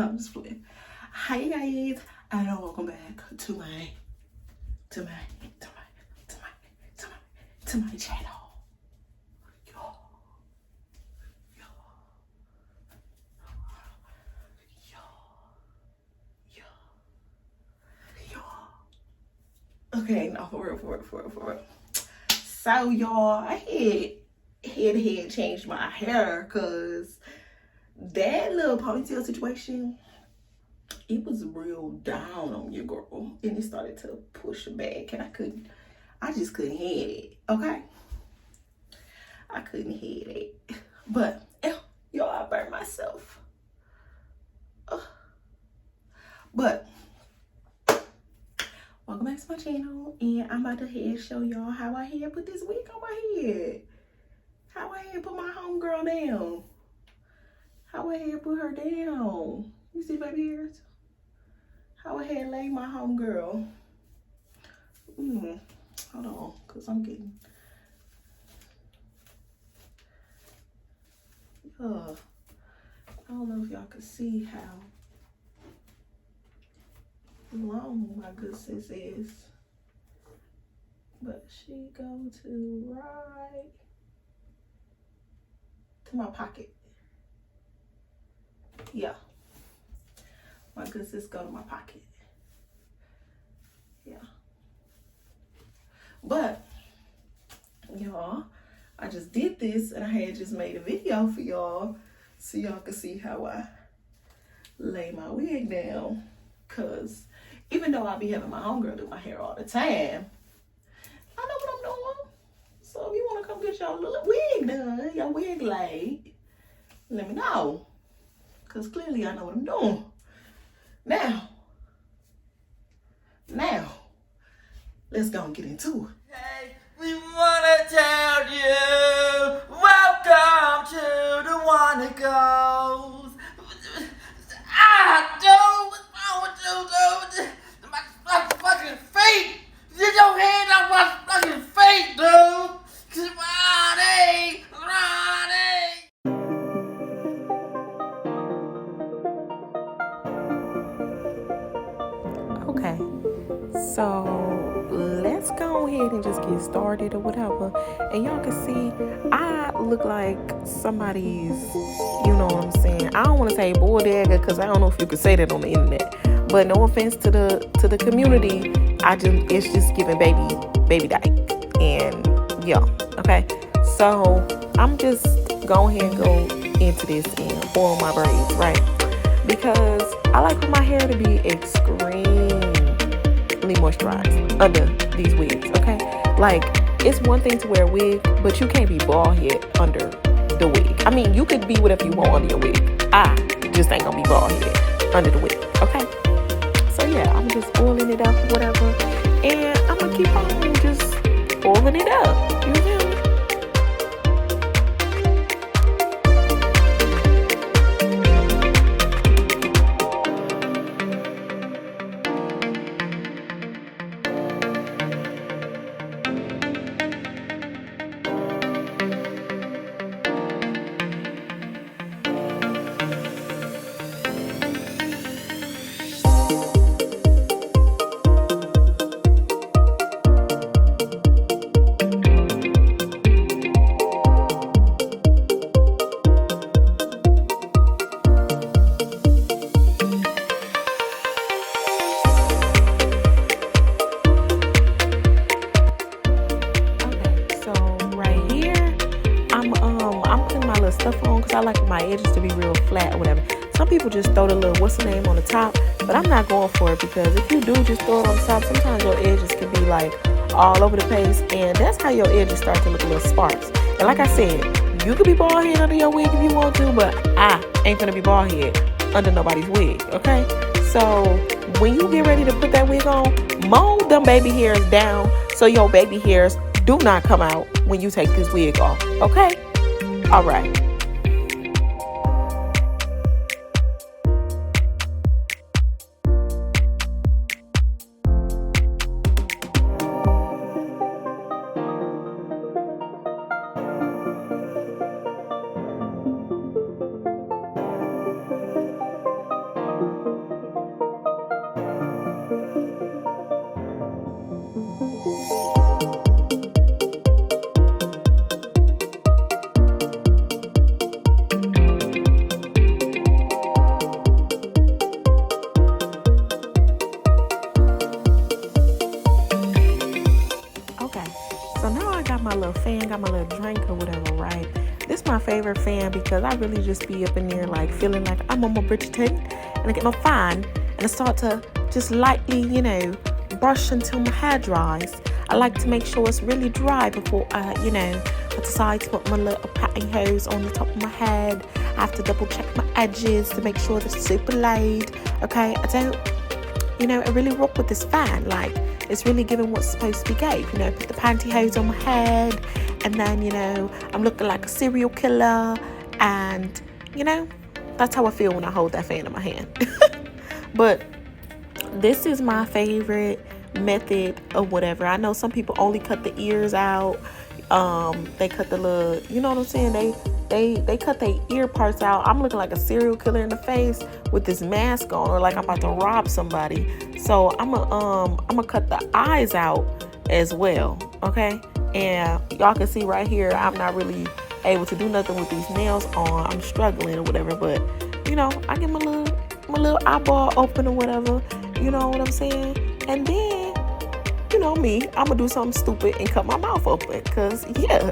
No, I'm just playing. Hi guys, and welcome back to my channel. Okay, no, for real. So y'all, I had changed my hair because that little ponytail situation, it was real down on your girl, and it started to push back, and I just couldn't head it. Okay, I couldn't head it, but y'all, I burned myself. But welcome back to my channel, and I'm about to show y'all how I had put this wig on my head, how I had put my homegirl down, how I had put her down. You see baby hairs? How I had laid my homegirl. Hold on, cause I'm getting I don't know if y'all can see how long my good sis is, but she go to right to my pocket. Yeah, my good sis go to my pocket. Yeah, but y'all, I just did this, and I had just made a video for y'all so y'all can see how I lay my wig down. Cause even though I be having my homegirl do my hair all the time, I know what I'm doing. So if you wanna come get your little wig done, your wig laid, let me know. Cause clearly I know what I'm doing. Now, let's go and get into it. Hey, we wanna tell you, welcome to the one that goes. Dude, what's wrong with you, dude? My fucking feet. Get your hand off my fucking feet, dude. Ronnie. Okay, so let's go ahead and just get started or whatever. And y'all can see I look like somebody's, you know what I'm saying, I don't want to say bodega because I don't know if you could say that on the internet, but no offense to the community, it's just giving baby dyke. And yeah, okay, so I'm just going ahead and go into this and oil my braids, right? Because I like for my hair to be extremely moisturized under these wigs, okay? Like, it's one thing to wear a wig, but you can't be bald head under the wig. I mean, you could be whatever you want under your wig. I just ain't gonna be bald head under the wig, okay? So yeah, I'm just oiling it up, whatever, and I'm gonna keep on just oiling it up, you feel me? Stuff on because I like my edges to be real flat or whatever. Some people just throw the little what's the name on the top, but I'm not going for it because if you do just throw it on the top, sometimes your edges can be like all over the place, and that's how your edges start to look a little sparse. And like I said, you could be bald head under your wig if you want to, but I ain't gonna be bald head under nobody's wig, okay? So when you get ready to put that wig on, mold them baby hairs down so your baby hairs do not come out when you take this wig off, okay? All right. drink or whatever, right? This is my favorite fan because I really just be up in there like feeling like I'm on my Bridgerton, and I get my fan and I start to just lightly, brush until my hair dries. I like to make sure it's really dry before I decide to put my little pantyhose on the top of my head. I have to double check my edges to make sure they're super laid. Okay, I don't, I really rock with this fan. Like, it's really giving what's supposed to be gave. Put the pantyhose on my head, and then, I'm looking like a serial killer. And, that's how I feel when I hold that fan in my hand. But this is my favorite method or whatever. I know some people only cut the ears out. They cut the little, you know what I'm saying? They cut their ear parts out. I'm looking like a serial killer in the face with this mask on, or like I'm about to rob somebody. So I'm gonna cut the eyes out as well. Okay, and y'all can see right here, I'm not really able to do nothing with these nails on. I'm struggling or whatever, but I get my little eyeball open or whatever. You know what I'm saying? And then, me, I'm gonna do something stupid and cut my mouth open, cause yeah.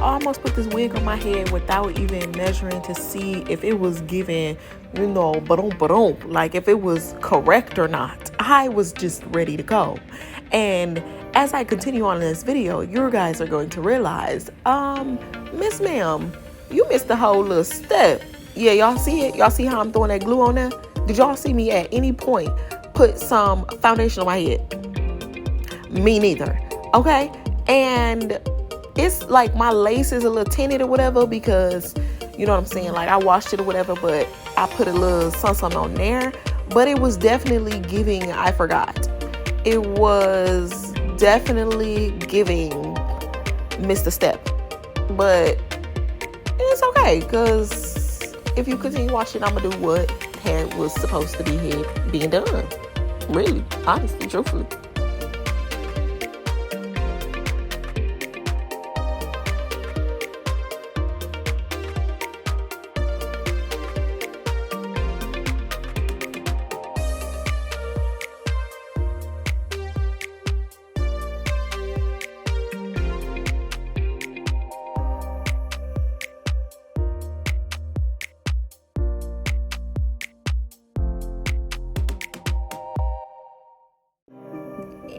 almost put this wig on my head without even measuring to see if it was giving, like if it was correct or not. I was just ready to go. And as I continue on in this video, you guys are going to realize, Miss Ma'am, you missed the whole little step. Yeah, y'all see it? Y'all see how I'm throwing that glue on there? Did y'all see me at any point put some foundation on my head? Me neither. Okay? And it's like my lace is a little tinted or whatever because, you know what I'm saying? Like I washed it or whatever, but I put a little something on there. But it was definitely giving, I forgot. It was definitely giving missed a step. But it's okay because if you continue watching, I'm going to do what hair was supposed to be being done. Really, honestly, truthfully.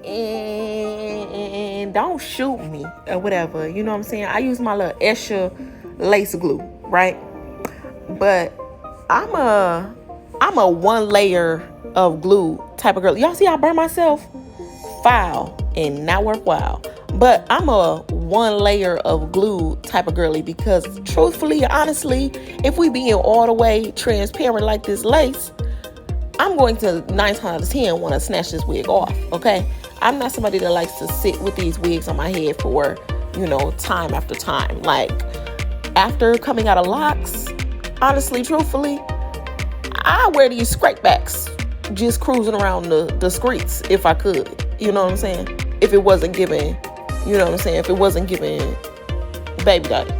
And don't shoot me or whatever, you know what I'm saying? I use my little extra lace glue, right? But I'm a one layer of glue type of girl. Y'all see how I burn myself? Foul and not worthwhile. But I'm a one layer of glue type of girly because truthfully, honestly, if we being all the way transparent like this lace, I'm going to 9 times out of 10 want to snatch this wig off, okay? I'm not somebody that likes to sit with these wigs on my head for, time after time. Like, after coming out of locks, honestly, truthfully, I wear these scrape backs just cruising around the streets if I could. You know what I'm saying? If it wasn't giving, If it wasn't giving baby daddy.